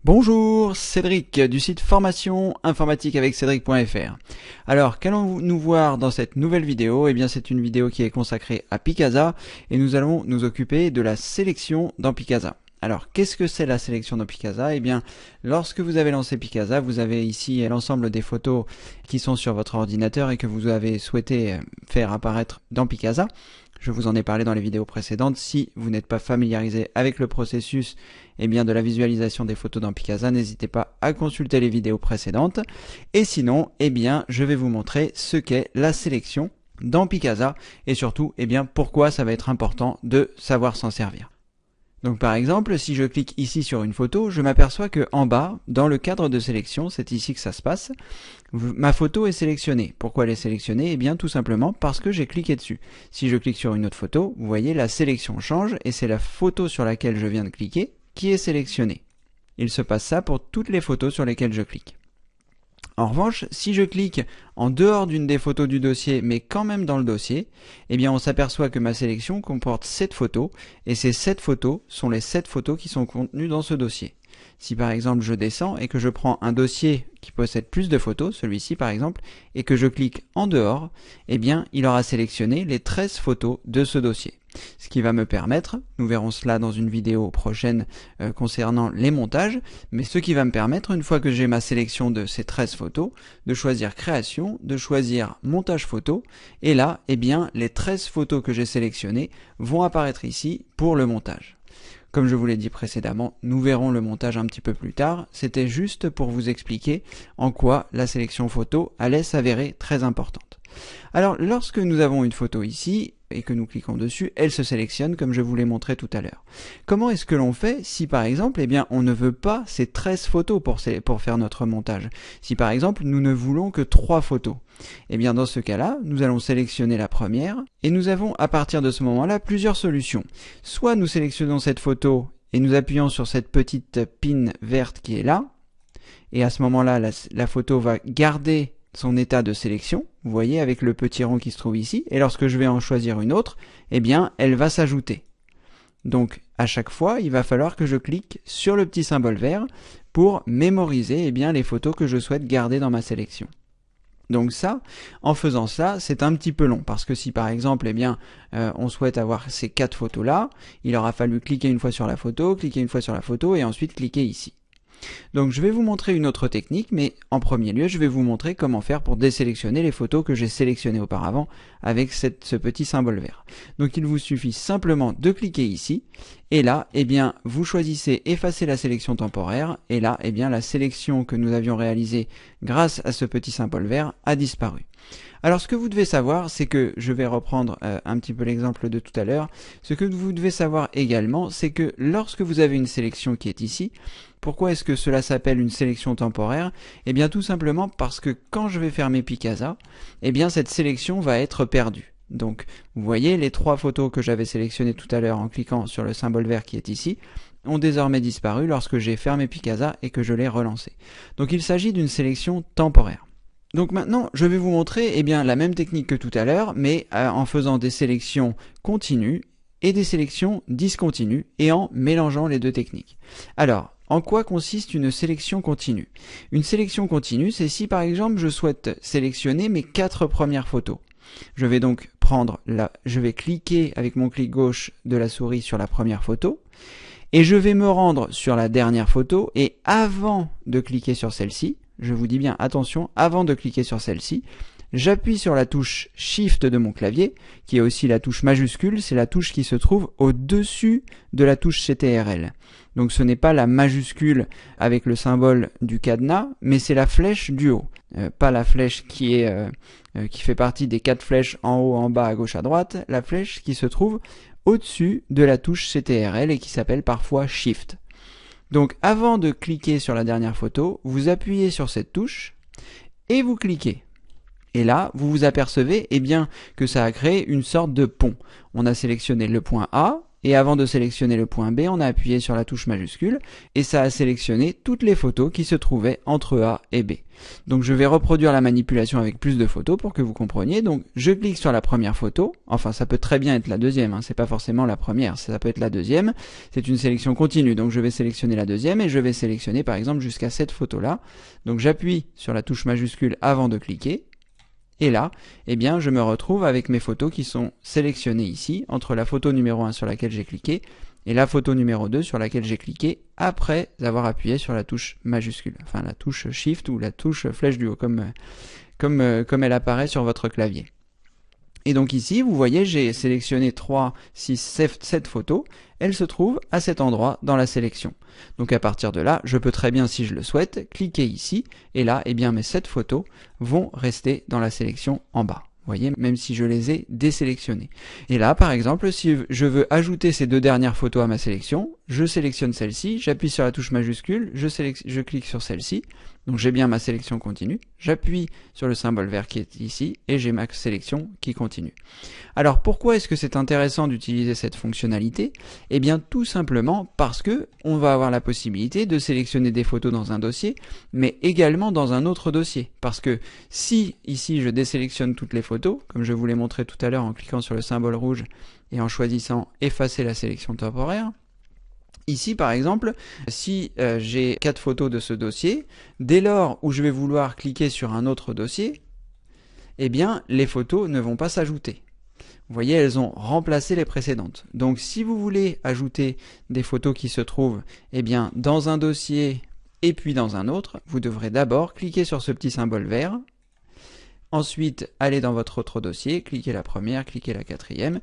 Bonjour, Cédric du site formation informatique avec Cédric.fr. Alors, qu'allons-nous voir dans cette nouvelle vidéo? Eh bien, c'est une vidéo qui est consacrée à Picasa et nous allons nous occuper de la sélection dans Picasa. Alors, qu'est-ce que c'est la sélection dans Picasa? Eh bien, lorsque vous avez lancé Picasa, vous avez ici l'ensemble des photos qui sont sur votre ordinateur et que vous avez souhaité faire apparaître dans Picasa. Je vous en ai parlé dans les vidéos précédentes. Si vous n'êtes pas familiarisé avec le processus de la visualisation des photos dans Picasa, n'hésitez pas à consulter les vidéos précédentes. Et sinon, je vais vous montrer ce qu'est la sélection dans Picasa et surtout, pourquoi ça va être important de savoir s'en servir. Donc par exemple, si je clique ici sur une photo, je m'aperçois que en bas, dans le cadre de sélection, c'est ici que ça se passe, ma photo est sélectionnée. Pourquoi elle est sélectionnée? Eh bien tout simplement parce que j'ai cliqué dessus. Si je clique sur une autre photo, vous voyez la sélection change et c'est la photo sur laquelle je viens de cliquer qui est sélectionnée. Il se passe ça pour toutes les photos sur lesquelles je clique. En revanche, si je clique en dehors d'une des photos du dossier, mais quand même dans le dossier, on s'aperçoit que ma sélection comporte 7 photos, et ces 7 photos sont les 7 photos qui sont contenues dans ce dossier. Si par exemple je descends et que je prends un dossier qui possède plus de photos, celui-ci par exemple, et que je clique en dehors, il aura sélectionné les 13 photos de ce dossier. Ce qui va me permettre, nous verrons cela dans une vidéo prochaine concernant les montages, mais ce qui va me permettre, une fois que j'ai ma sélection de ces 13 photos, de choisir création, de choisir montage photo, et là, les 13 photos que j'ai sélectionnées vont apparaître ici pour le montage. Comme je vous l'ai dit précédemment, nous verrons le montage un petit peu plus tard. C'était juste pour vous expliquer en quoi la sélection photo allait s'avérer très importante. Alors, lorsque nous avons une photo ici et que nous cliquons dessus, elle se sélectionne comme je vous l'ai montré tout à l'heure. Comment est-ce que l'on fait si par exemple, on ne veut pas ces 13 photos pour faire notre montage? Si par exemple, nous ne voulons que 3 photos, dans ce cas-là, nous allons sélectionner la première et nous avons à partir de ce moment-là plusieurs solutions. Soit nous sélectionnons cette photo et nous appuyons sur cette petite pin verte qui est là, et à ce moment-là, la photo va garder son état de sélection, vous voyez, avec le petit rond qui se trouve ici, et lorsque je vais en choisir une autre, elle va s'ajouter. Donc, à chaque fois, il va falloir que je clique sur le petit symbole vert pour mémoriser les photos que je souhaite garder dans ma sélection. Donc ça, en faisant ça, c'est un petit peu long, parce que si par exemple, on souhaite avoir ces 4 photos-là, il aura fallu cliquer une fois sur la photo, cliquer une fois sur la photo, et ensuite cliquer ici. Donc je vais vous montrer une autre technique, mais en premier lieu, je vais vous montrer comment faire pour désélectionner les photos que j'ai sélectionnées auparavant avec ce petit symbole vert. Donc il vous suffit simplement de cliquer ici, et là, vous choisissez effacer la sélection temporaire, et là, la sélection que nous avions réalisée grâce à ce petit symbole vert a disparu. Alors ce que vous devez savoir, c'est que, je vais reprendre un petit peu l'exemple de tout à l'heure, ce que vous devez savoir également, c'est que lorsque vous avez une sélection qui est ici, pourquoi est-ce que cela s'appelle une sélection temporaire? Tout simplement parce que quand je vais fermer Picasa, cette sélection va être perdue. Donc vous voyez, les 3 photos que j'avais sélectionnées tout à l'heure en cliquant sur le symbole vert qui est ici, ont désormais disparu lorsque j'ai fermé Picasa et que je l'ai relancé. Donc il s'agit d'une sélection temporaire. Donc maintenant, je vais vous montrer la même technique que tout à l'heure, mais en faisant des sélections continues et des sélections discontinues et en mélangeant les deux techniques. Alors, en quoi consiste une sélection continue? Une sélection continue, c'est si par exemple je souhaite sélectionner mes 4 premières photos. Je vais donc je vais cliquer avec mon clic gauche de la souris sur la première photo, et je vais me rendre sur la dernière photo, et avant de cliquer sur celle-ci, je vous dis bien attention, avant de cliquer sur celle-ci, j'appuie sur la touche Shift de mon clavier, qui est aussi la touche majuscule, c'est la touche qui se trouve au-dessus de la touche CTRL. Donc ce n'est pas la majuscule avec le symbole du cadenas, mais c'est la flèche du haut. Pas la flèche qui fait partie des 4 flèches en haut, en bas, à gauche, à droite, la flèche qui se trouve au-dessus de la touche CTRL et qui s'appelle parfois Shift. Donc avant de cliquer sur la dernière photo, vous appuyez sur cette touche et vous cliquez. Et là, vous vous apercevez que ça a créé une sorte de pont. On a sélectionné le point A et avant de sélectionner le point B, on a appuyé sur la touche majuscule et ça a sélectionné toutes les photos qui se trouvaient entre A et B. Donc je vais reproduire la manipulation avec plus de photos pour que vous compreniez. Donc je clique sur la première photo, enfin ça peut très bien être la deuxième, c'est pas forcément la première, ça peut être la deuxième, c'est une sélection continue. Donc je vais sélectionner la deuxième et je vais sélectionner par exemple jusqu'à cette photo-là. Donc j'appuie sur la touche majuscule avant de cliquer. Et là, eh bien, je me retrouve avec mes photos qui sont sélectionnées ici, entre la photo numéro 1 sur laquelle j'ai cliqué et la photo numéro 2 sur laquelle j'ai cliqué après avoir appuyé sur la touche majuscule, enfin la touche Shift ou la touche flèche du haut, comme elle apparaît sur votre clavier. Et donc ici, vous voyez, j'ai sélectionné 3, 6, 7 photos. Elles se trouvent à cet endroit dans la sélection. Donc à partir de là, je peux très bien, si je le souhaite, cliquer ici. Et là, eh bien, mes 7 photos vont rester dans la sélection en bas. Vous voyez, même si je les ai désélectionnées. Et là, par exemple, si je veux ajouter ces 2 dernières photos à ma sélection, je sélectionne celle-ci, j'appuie sur la touche majuscule, je clique sur celle-ci. Donc j'ai bien ma sélection continue, j'appuie sur le symbole vert qui est ici et j'ai ma sélection qui continue. Alors pourquoi est-ce que c'est intéressant d'utiliser cette fonctionnalité? Eh bien tout simplement parce que on va avoir la possibilité de sélectionner des photos dans un dossier, mais également dans un autre dossier. Parce que si ici je désélectionne toutes les photos, comme je vous l'ai montré tout à l'heure en cliquant sur le symbole rouge et en choisissant effacer la sélection temporaire, ici, par exemple, si j'ai 4 photos de ce dossier, dès lors où je vais vouloir cliquer sur un autre dossier, eh bien, les photos ne vont pas s'ajouter. Vous voyez, elles ont remplacé les précédentes. Donc, si vous voulez ajouter des photos qui se trouvent, eh bien, dans un dossier et puis dans un autre, vous devrez d'abord cliquer sur ce petit symbole vert. Ensuite, aller dans votre autre dossier, cliquez la première, cliquez la quatrième,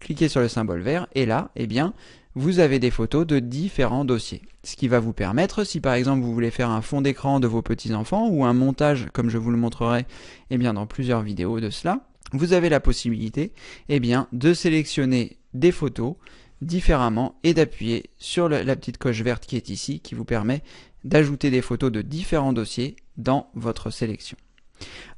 cliquez sur le symbole vert, et là, eh bien, vous avez des photos de différents dossiers. Ce qui va vous permettre, si par exemple vous voulez faire un fond d'écran de vos petits-enfants ou un montage, comme je vous le montrerai eh bien, dans plusieurs vidéos de cela, vous avez la possibilité eh bien, de sélectionner des photos différemment et d'appuyer sur la petite coche verte qui est ici, qui vous permet d'ajouter des photos de différents dossiers dans votre sélection.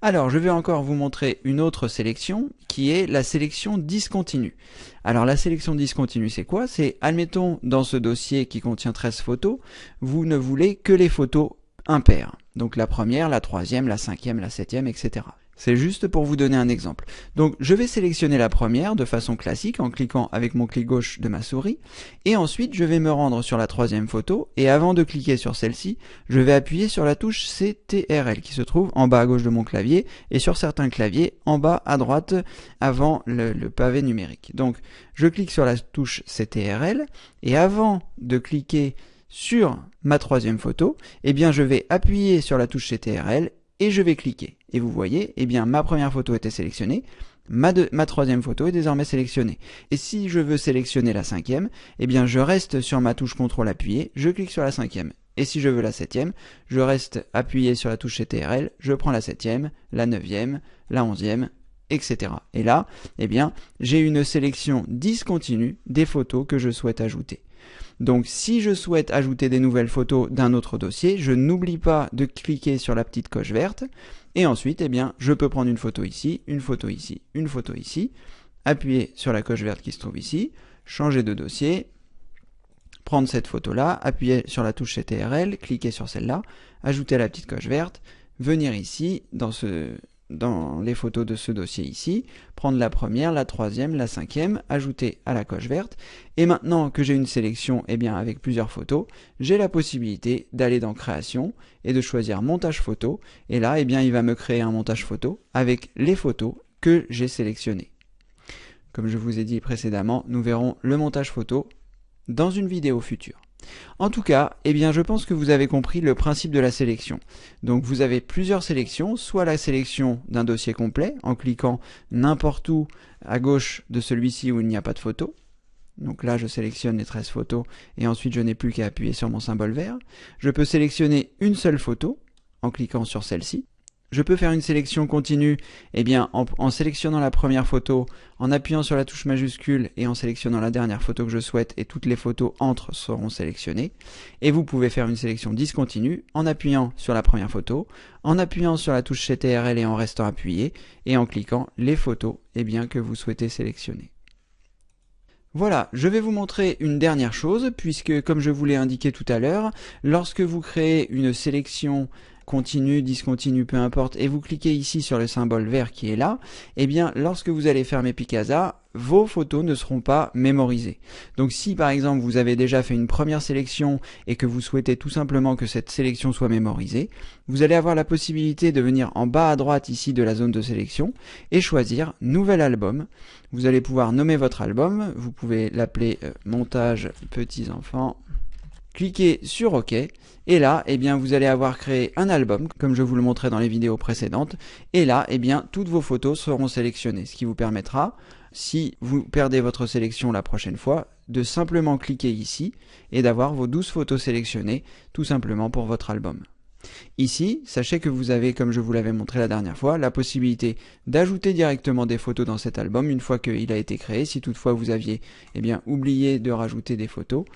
Alors, je vais encore vous montrer une autre sélection qui est la sélection discontinue. Alors, la sélection discontinue, c'est quoi? C'est, admettons, dans ce dossier qui contient 13 photos, vous ne voulez que les photos impaires. Donc, la première, la troisième, la cinquième, la septième, etc. C'est juste pour vous donner un exemple. Donc je vais sélectionner la première de façon classique en cliquant avec mon clic gauche de ma souris et ensuite je vais me rendre sur la troisième photo et avant de cliquer sur celle-ci, je vais appuyer sur la touche CTRL qui se trouve en bas à gauche de mon clavier et sur certains claviers en bas à droite avant le pavé numérique. Donc je clique sur la touche CTRL et avant de cliquer sur ma troisième photo, eh bien je vais appuyer sur la touche CTRL et je vais cliquer. Et vous voyez, eh bien ma première photo était sélectionnée, ma troisième photo est désormais sélectionnée. Et si je veux sélectionner la cinquième, eh bien je reste sur ma touche CTRL appuyée, je clique sur la cinquième. Et si je veux la septième, je reste appuyé sur la touche CTRL, je prends la septième, la neuvième, la onzième, etc. Et là, eh bien, j'ai une sélection discontinue des photos que je souhaite ajouter. Donc si je souhaite ajouter des nouvelles photos d'un autre dossier, je n'oublie pas de cliquer sur la petite coche verte et ensuite eh bien, je peux prendre une photo ici, une photo ici, une photo ici, appuyer sur la coche verte qui se trouve ici, changer de dossier, prendre cette photo-là, appuyer sur la touche CTRL, cliquer sur celle-là, ajouter la petite coche verte, venir ici dans les photos de ce dossier ici, prendre la première, la troisième, la cinquième, ajouter à la coche verte. Et maintenant que j'ai une sélection eh bien, avec plusieurs photos, j'ai la possibilité d'aller dans Création et de choisir Montage photo. Et là, eh bien, il va me créer un montage photo avec les photos que j'ai sélectionnées. Comme je vous ai dit précédemment, nous verrons le montage photo dans une vidéo future. En tout cas, eh bien, je pense que vous avez compris le principe de la sélection. Donc vous avez plusieurs sélections, soit la sélection d'un dossier complet, en cliquant n'importe où à gauche de celui-ci où il n'y a pas de photo. Donc là, je sélectionne les 13 photos et ensuite je n'ai plus qu'à appuyer sur mon symbole vert. Je peux sélectionner une seule photo en cliquant sur celle-ci. Je peux faire une sélection continue eh bien, en sélectionnant la première photo, en appuyant sur la touche majuscule et en sélectionnant la dernière photo que je souhaite et toutes les photos entre seront sélectionnées. Et vous pouvez faire une sélection discontinue en appuyant sur la première photo, en appuyant sur la touche CTRL et en restant appuyé et en cliquant les photos eh bien, que vous souhaitez sélectionner. Voilà, je vais vous montrer une dernière chose, puisque comme je vous l'ai indiqué tout à l'heure, lorsque vous créez une sélection continue, discontinue, peu importe, et vous cliquez ici sur le symbole vert qui est là, eh bien lorsque vous allez fermer Picasa, vos photos ne seront pas mémorisées. Donc si par exemple vous avez déjà fait une première sélection et que vous souhaitez tout simplement que cette sélection soit mémorisée, vous allez avoir la possibilité de venir en bas à droite ici de la zone de sélection et choisir Nouvel album. Vous allez pouvoir nommer votre album, vous pouvez l'appeler Montage Petits Enfants. Cliquez sur OK et là, eh bien, vous allez avoir créé un album, comme je vous le montrais dans les vidéos précédentes. Et là, eh bien, toutes vos photos seront sélectionnées, ce qui vous permettra, si vous perdez votre sélection la prochaine fois, de simplement cliquer ici et d'avoir vos 12 photos sélectionnées, tout simplement pour votre album. Ici, sachez que vous avez, comme je vous l'avais montré la dernière fois, la possibilité d'ajouter directement des photos dans cet album une fois qu'il a été créé, si toutefois vous aviez oublié de rajouter des photos.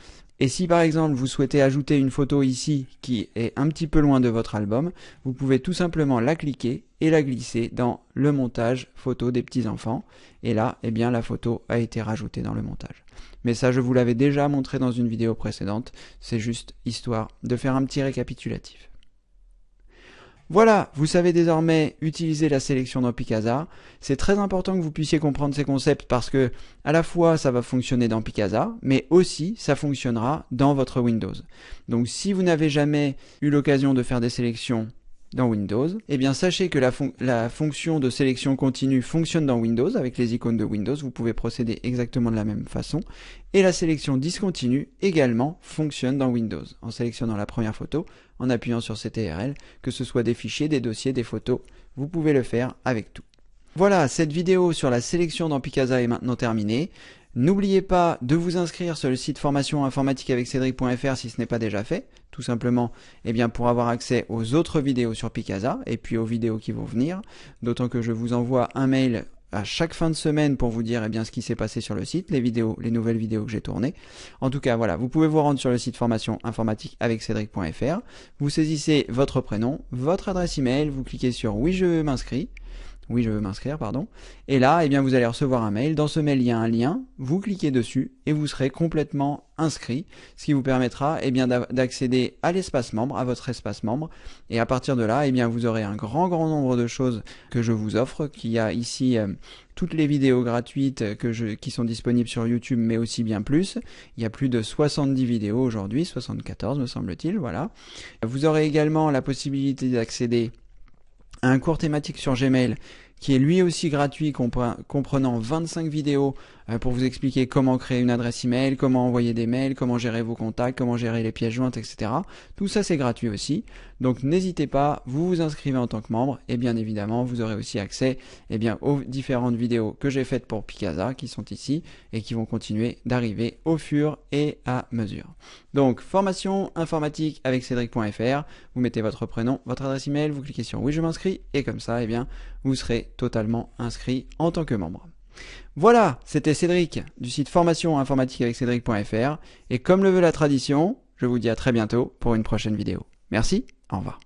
Et si par exemple vous souhaitez ajouter une photo ici qui est un petit peu loin de votre album, vous pouvez tout simplement la cliquer et la glisser dans le montage photo des petits enfants. Et là, la photo a été rajoutée dans le montage. Mais ça, je vous l'avais déjà montré dans une vidéo précédente, c'est juste histoire de faire un petit récapitulatif. Voilà, vous savez désormais utiliser la sélection dans Picasa. C'est très important que vous puissiez comprendre ces concepts parce que à la fois ça va fonctionner dans Picasa, mais aussi ça fonctionnera dans votre Windows. Donc si vous n'avez jamais eu l'occasion de faire des sélections dans Windows, eh bien sachez que la fonction de sélection continue fonctionne dans Windows avec les icônes de Windows, vous pouvez procéder exactement de la même façon. Et la sélection discontinue également fonctionne dans Windows, en sélectionnant la première photo, en appuyant sur CTRL, que ce soit des fichiers, des dossiers, des photos, vous pouvez le faire avec tout. Voilà, cette vidéo sur la sélection dans Picasa est maintenant terminée. N'oubliez pas de vous inscrire sur le site formation informatique avec Cédric.fr si ce n'est pas déjà fait, tout simplement pour avoir accès aux autres vidéos sur Picasa et puis aux vidéos qui vont venir, d'autant que je vous envoie un mail à chaque fin de semaine pour vous dire ce qui s'est passé sur le site, les nouvelles vidéos que j'ai tournées. En tout cas, voilà, vous pouvez vous rendre sur le site formation informatique avec Cédric.fr, vous saisissez votre prénom, votre adresse email, vous cliquez sur oui je veux m'inscrire, pardon. Et là, vous allez recevoir un mail. Dans ce mail, il y a un lien. Vous cliquez dessus et vous serez complètement inscrit, ce qui vous permettra d'accéder à l'espace membre, à votre espace membre. Et à partir de là, vous aurez un grand nombre de choses que je vous offre. Qu'il y a ici toutes les vidéos gratuites qui sont disponibles sur YouTube, mais aussi bien plus. Il y a plus de 70 vidéos aujourd'hui, 74 me semble-t-il. Voilà. Vous aurez également la possibilité d'accéder un cours thématique sur Gmail qui est lui aussi gratuit, comprenant 25 vidéos pour vous expliquer comment créer une adresse email, comment envoyer des mails, comment gérer vos contacts, comment gérer les pièces jointes, etc. Tout ça c'est gratuit aussi. Donc n'hésitez pas, vous vous inscrivez en tant que membre et bien évidemment vous aurez aussi accès aux différentes vidéos que j'ai faites pour Picasa qui sont ici et qui vont continuer d'arriver au fur et à mesure. Donc formation informatique avec Cédric.fr, vous mettez votre prénom, votre adresse email, vous cliquez sur oui je m'inscris et comme ça vous serez totalement inscrit en tant que membre. Voilà, c'était Cédric du site formation informatique avec Cédric.fr et comme le veut la tradition, je vous dis à très bientôt pour une prochaine vidéo. Merci, au revoir.